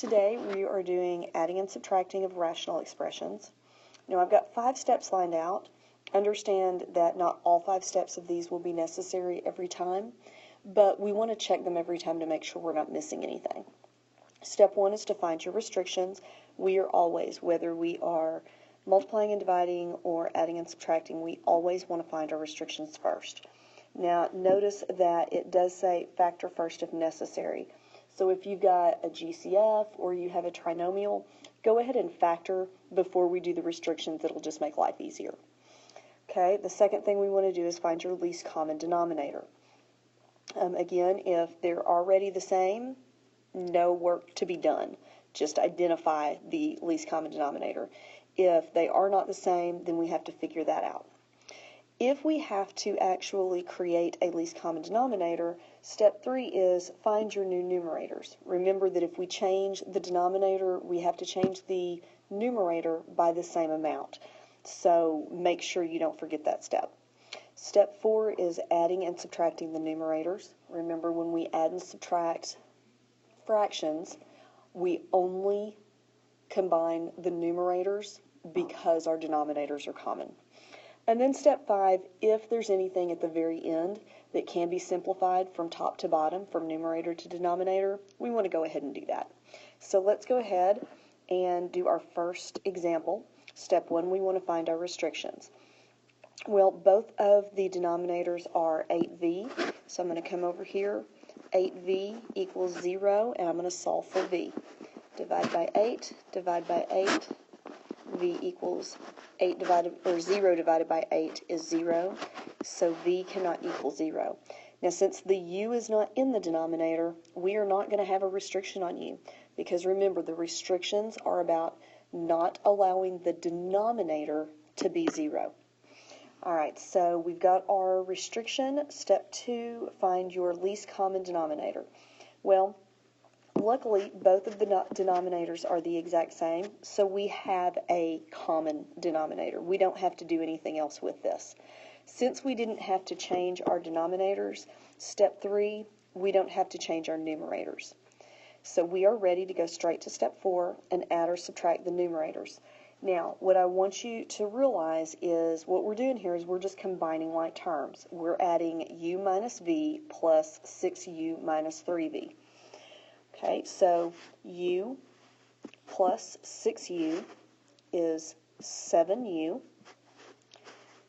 Today we are doing adding and subtracting of rational expressions. Now I've got 5 steps lined out. Understand that not all 5 steps of these will be necessary every time, but we want to check them every time to make sure we're not missing anything. Step 1 is to find your restrictions. We are always, whether we are multiplying and dividing or adding and subtracting, we always want to find our restrictions first. Now notice that it does say factor first if necessary. So if you've got a GCF or you have a trinomial, go ahead and factor before we do the restrictions. It'll just make life easier. Okay, the second thing we want to do is find your least common denominator. Again, if they're already the same, no work to be done. Just identify the least common denominator. If they are not the same, then we have to figure that out. If we have to actually create a least common denominator, step 3 is find your new numerators. Remember that if we change the denominator, we have to change the numerator by the same amount. So make sure you don't forget that step. Step 4 is adding and subtracting the numerators. Remember, when we add and subtract fractions, we only combine the numerators because our denominators are common. And then step 5, if there's anything at the very end that can be simplified from top to bottom, from numerator to denominator, we want to go ahead and do that. So let's go ahead and do our first example. Step 1, we want to find our restrictions. Well, both of the denominators are 8v, so I'm going to come over here. 8v equals 0, and I'm going to solve for v. Divide by 8, divide by 8. V equals 0 divided by 8 is 0, so V cannot equal 0. Now, since the U is not in the denominator, we are not going to have a restriction on U, because remember, the restrictions are about not allowing the denominator to be 0. All right, so we've got our restriction. Step 2, find your least common denominator. Well, luckily, both of the denominators are the exact same, so we have a common denominator. We don't have to do anything else with this. Since we didn't have to change our denominators, step 3, we don't have to change our numerators. So we are ready to go straight to step 4 and add or subtract the numerators. Now, what I want you to realize is what we're doing here is we're just combining like terms. We're adding u minus v plus 6u minus 3v. Okay, so u plus 6u is 7u,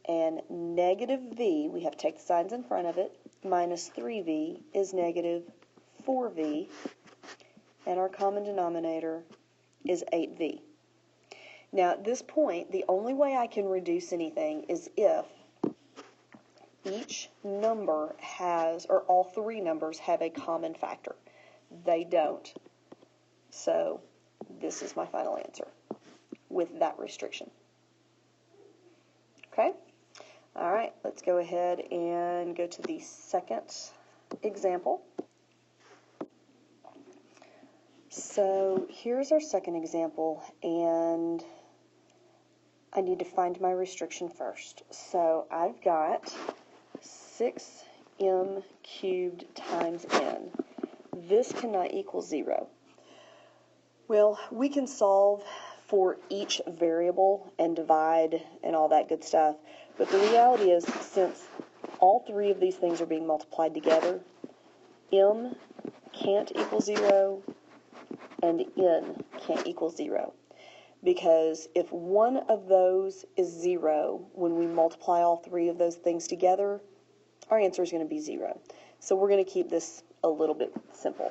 and negative v, we have to take the signs in front of it, minus 3v is negative 4v, and our common denominator is 8v. Now, at this point, the only way I can reduce anything is if each number has, or all 3 numbers have a common factor. They don't. So this is my final answer with that restriction. Okay? All right, let's go ahead and go to the second example. So here's our second example, and I need to find my restriction first. So I've got 6m cubed times n. This cannot equal 0. Well, we can solve for each variable and divide and all that good stuff, but the reality is, since all 3 of these things are being multiplied together, m can't equal 0 and n can't equal 0. Because if one of those is 0, when we multiply all 3 of those things together, our answer is going to be 0. So we're going to keep this a little bit simple.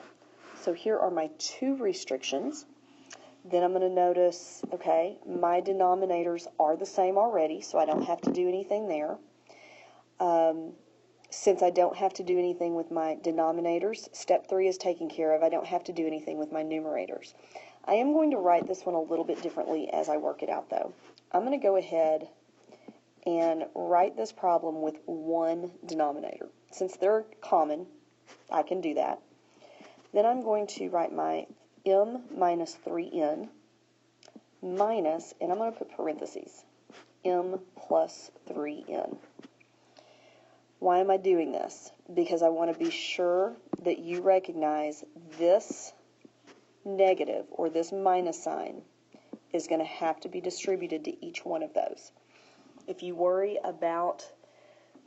So here are my 2 restrictions. Then I'm going to notice, okay, my denominators are the same already, so I don't have to do anything there. Since I don't have to do anything with my denominators, step 3 is taken care of. I don't have to do anything with my numerators. I am going to write this one a little bit differently as I work it out, though. I'm going to go ahead and write this problem with one denominator. Since they're common, I can do that. Then I'm going to write my m minus 3n minus, and I'm going to put parentheses, m plus 3n. Why am I doing this? Because I want to be sure that you recognize this negative, or this minus sign, is going to have to be distributed to each one of those. If you worry about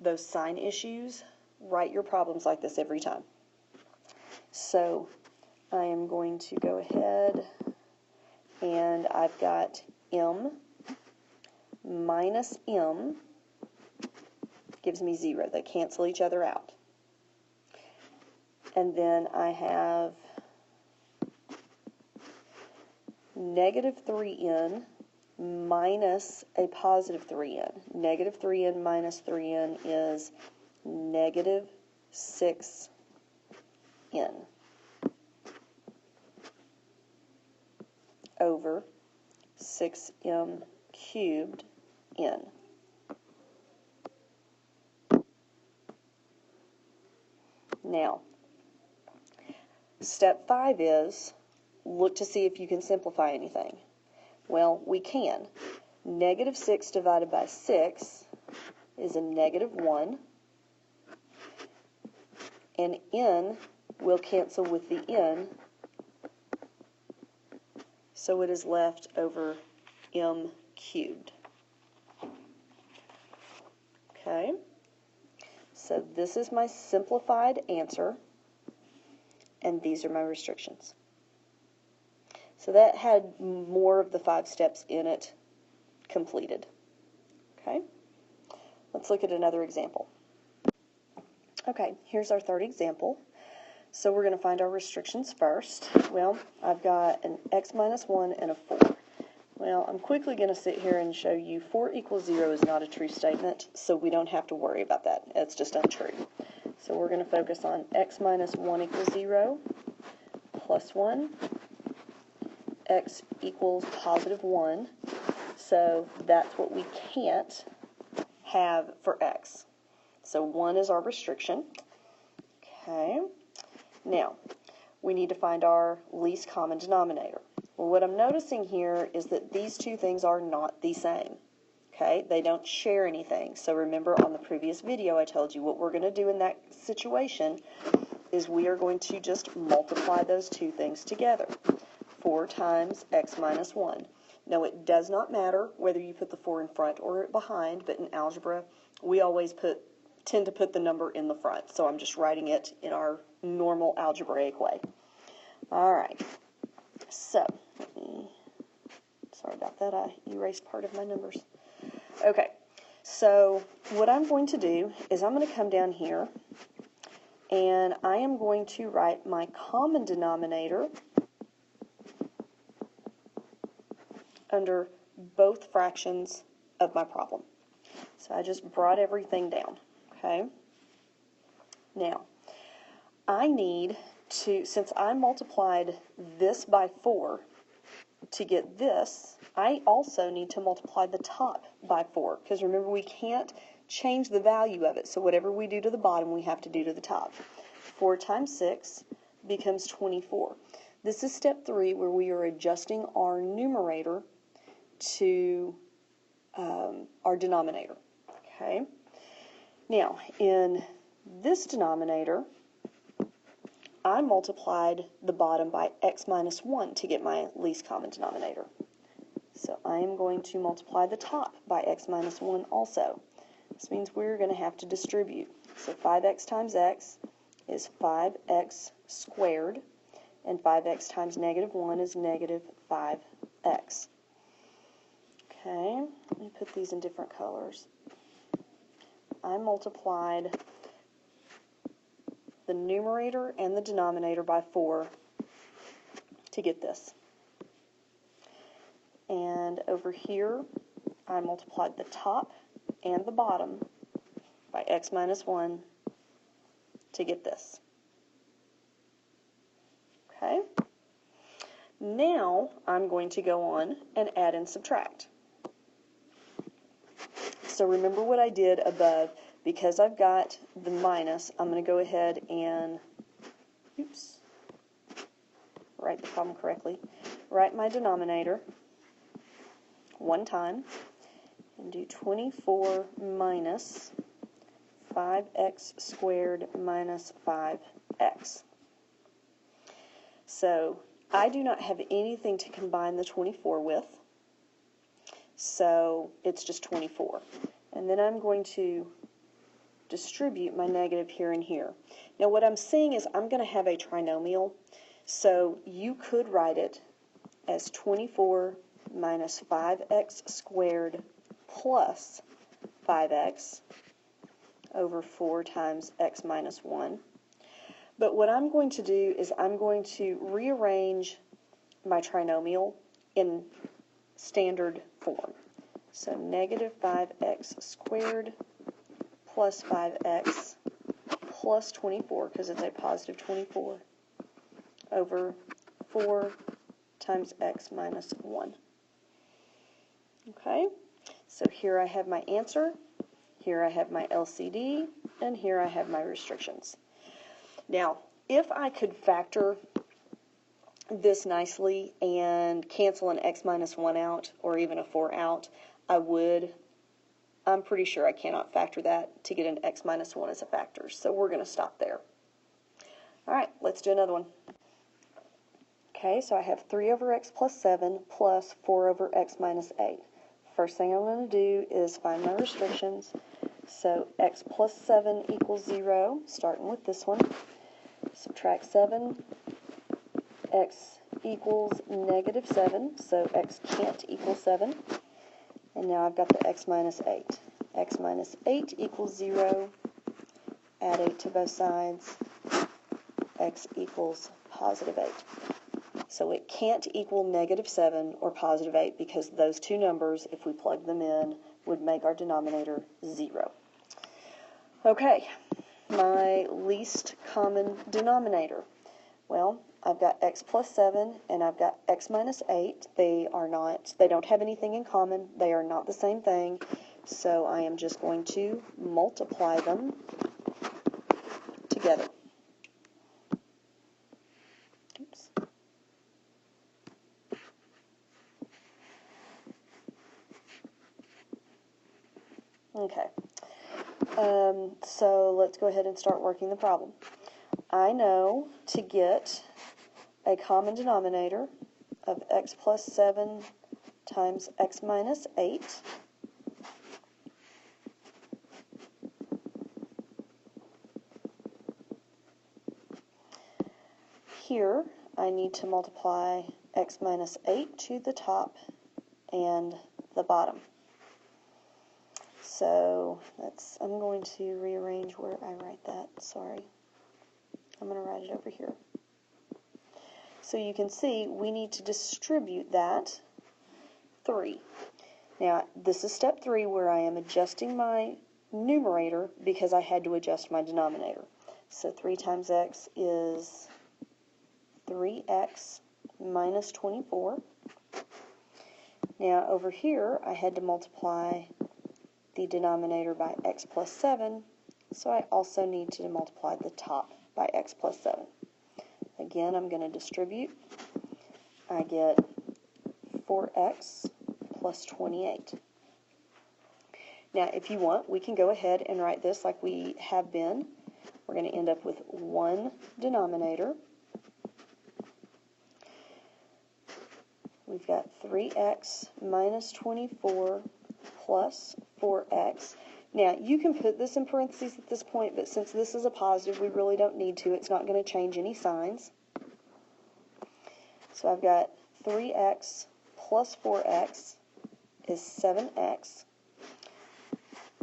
those sign issues, write your problems like this every time. So I am going to go ahead, and I've got m minus m gives me 0. They cancel each other out. And then I have negative 3n minus a positive 3n. Negative 3n minus 3n is negative 6n over 6m cubed n. Now, step 5 is look to see if you can simplify anything. Well, we can. Negative 6 divided by 6 is a negative 1, and n will cancel with the n, so it is left over m cubed. Okay, so this is my simplified answer, and these are my restrictions. So that had more of the 5 steps in it completed. Okay, let's look at another example. Okay, here's our third example. So we're going to find our restrictions first. Well, I've got an x minus 1 and a 4. Well, I'm quickly going to sit here and show you 4 equals 0 is not a true statement, so we don't have to worry about that. It's just untrue. So we're going to focus on x minus 1 equals 0, plus 1, x equals positive 1. So that's what we can't have for x. So 1 is our restriction. Okay. Now, we need to find our least common denominator. Well, what I'm noticing here is that these two things are not the same. Okay, they don't share anything. So remember on the previous video I told you what we're going to do in that situation is we are going to just multiply those two things together. 4 times x minus 1. Now, it does not matter whether you put the 4 in front or behind, but in algebra we always tend to put the number in the front. So I'm just writing it in our normal algebraic way. All right. So, sorry about that, I erased part of my numbers. Okay, so what I'm going to do is I'm going to come down here and I am going to write my common denominator under both fractions of my problem. So I just brought everything down, okay? Now, I need to, since I multiplied this by 4 to get this, I also need to multiply the top by 4, because remember we can't change the value of it, so whatever we do to the bottom we have to do to the top. 4 times 6 becomes 24. This is step 3 where we are adjusting our numerator to our denominator. Okay. Now, in this denominator, I multiplied the bottom by x minus 1 to get my least common denominator. So I am going to multiply the top by x minus 1 also. This means we're going to have to distribute. So 5x times x is 5x squared, and 5x times negative 1 is negative 5x. Okay, let me put these in different colors. I multiplied the numerator and the denominator by 4 to get this. And over here, I multiplied the top and the bottom by x minus 1 to get this. Okay? Now, I'm going to go on and add and subtract. So remember what I did above. Because I've got the minus, I'm going to go ahead and, write the problem correctly. Write my denominator one time and do 24 minus 5x squared minus 5x. So I do not have anything to combine the 24 with, so it's just 24. And then I'm going to distribute my negative here and here. Now what I'm seeing is I'm going to have a trinomial, so you could write it as 24 minus 5x squared plus 5x over 4 times x minus 1. But what I'm going to do is I'm going to rearrange my trinomial in standard form. So negative 5x squared plus 5x plus 24, because it's a positive 24, over 4 times x minus 1. Okay, so here I have my answer, here I have my LCD, and here I have my restrictions. Now, if I could factor this nicely and cancel an x minus 1 out, or even a 4 out, I would. I'm pretty sure I cannot factor that to get an x minus 1 as a factor, so we're going to stop there. All right, let's do another one. Okay, so I have 3 over x plus 7 plus 4 over x minus 8. First thing I'm going to do is find my restrictions. So x plus 7 equals 0, starting with this one. Subtract 7, x equals negative 7, so x can't equal 7. And now I've got the x minus 8. X minus 8 equals 0, add 8 to both sides, x equals positive 8. So it can't equal negative 7 or positive 8 because those two numbers, if we plug them in, would make our denominator 0. Okay, my least common denominator. Well, I've got x plus 7 and I've got x minus 8. They don't have anything in common. They are not the same thing. So I am just going to multiply them together. Oops. Okay. So let's go ahead and start working the problem. I know to get a common denominator of x plus 7 times x minus 8. Here, I need to multiply x minus 8 to the top and the bottom. So I'm going to rearrange where I write that. Sorry. I'm going to write it over here. So you can see we need to distribute that 3. Now, this is step 3 where I am adjusting my numerator because I had to adjust my denominator. So 3 times x is 3x minus 24. Now, over here, I had to multiply the denominator by x plus 7, so I also need to multiply the top by x plus 7. Again, I'm going to distribute. I get 4x plus 28. Now, if you want, we can go ahead and write this like we have been. We're going to end up with one denominator. We've got 3x minus 24 plus 4x. Now, you can put this in parentheses at this point, but since this is a positive, we really don't need to. It's not going to change any signs. So I've got 3x plus 4x is 7x.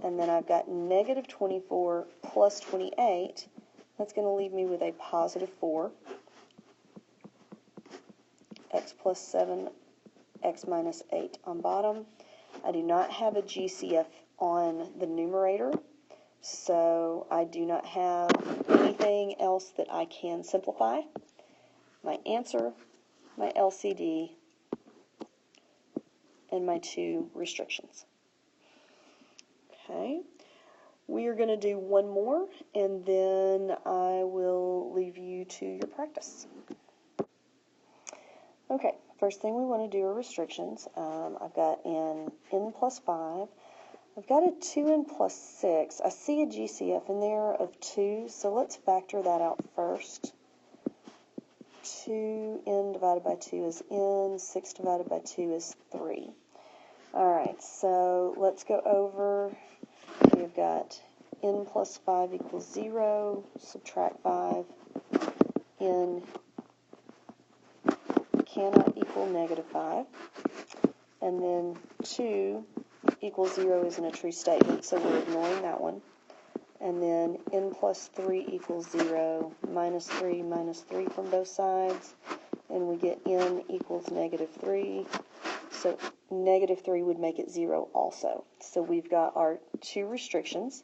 And then I've got negative 24 plus 28. That's going to leave me with a positive 4. X plus 7, x minus 8 on bottom. I do not have a GCF on the numerator, so I do not have anything else that I can simplify. My answer, my LCD, and my 2 restrictions. Okay, we are going to do one more, and then I will leave you to your practice. Okay, first thing we want to do are restrictions. I've got an n plus 5. I've got a 2n plus 6. I see a GCF in there of 2, so let's factor that out first. 2n divided by 2 is n, 6 divided by 2 is 3. Alright, so let's go over. We've got n plus 5 equals 0, subtract 5, n cannot equal negative 5, and then 2 equals 0 isn't a true statement, so we're ignoring that one. And then n plus 3 equals 0, minus 3 from both sides, and we get n equals negative 3. So negative 3 would make it 0 also. So we've got our two restrictions.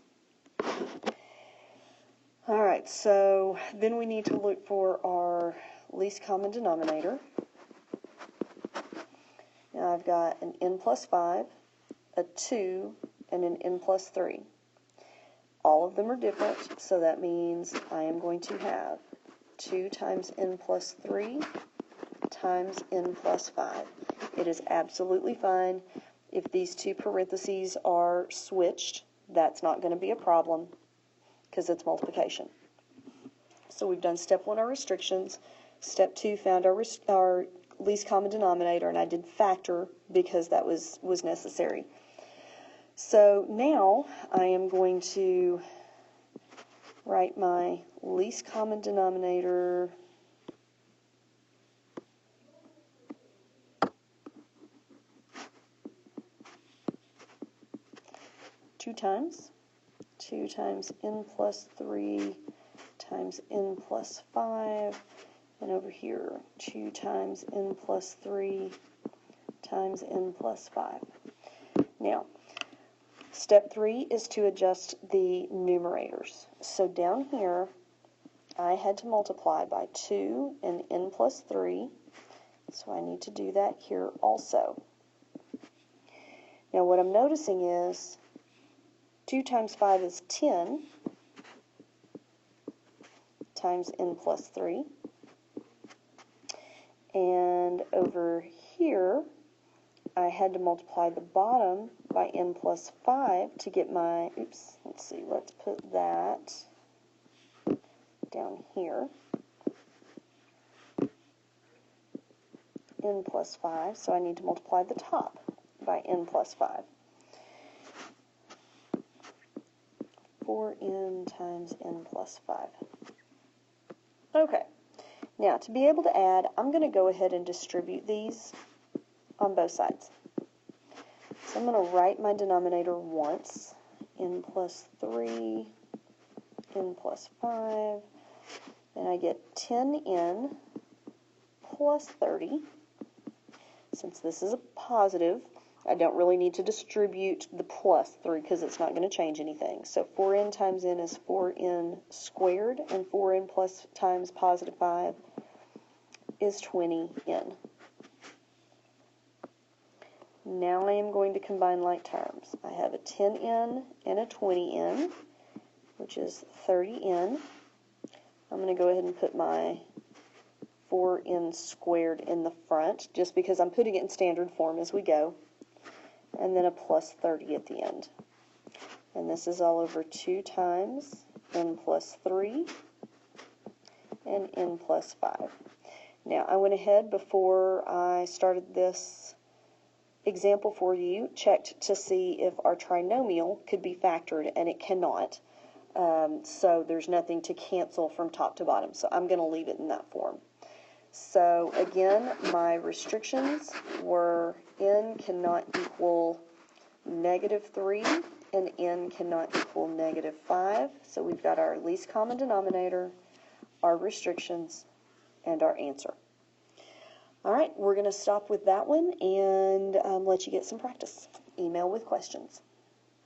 All right, so then we need to look for our least common denominator. Now I've got an n plus 5, a 2, and an n plus 3. All of them are different, so that means I am going to have 2 times n plus 3 times n plus 5. It is absolutely fine if these two parentheses are switched. That's not going to be a problem because it's multiplication. So we've done step 1, our restrictions. Step 2, found our least common denominator, and I did factor because that was necessary. So now I am going to write my least common denominator . 2 times n plus 3 times n plus 5, and over here 2 times n plus 3 times n plus 5. Now, step 3 is to adjust the numerators. So down here, I had to multiply by 2 and n plus 3, so I need to do that here also. Now what I'm noticing is 2 times 5 is 10 times n plus 3. And over here, I had to multiply the bottom by n plus 5 to get my, let's see, let's put that down here. N plus 5, so I need to multiply the top by n plus 5. 4n times n plus 5. Okay, now to be able to add, I'm going to go ahead and distribute these on both sides. So I'm going to write my denominator once, n plus 3, n plus 5, and I get 10n plus 30. Since this is a positive, I don't really need to distribute the plus 3 because it's not going to change anything. So 4n times n is 4n squared, and 4n plus times positive 5 is 20n. Now I am going to combine like terms. I have a 10n and a 20n, which is 30n. I'm going to go ahead and put my 4n squared in the front, just because I'm putting it in standard form as we go, and then a plus 30 at the end. And this is all over 2 times n plus 3 and n plus 5. Now, I went ahead before I started this example for you, checked to see if our trinomial could be factored, and it cannot. So there's nothing to cancel from top to bottom, so I'm going to leave it in that form. So again, my restrictions were n cannot equal negative 3 and n cannot equal negative 5. So we've got our least common denominator, our restrictions, and our answer. All right, we're going to stop with that one and let you get some practice. Email with questions.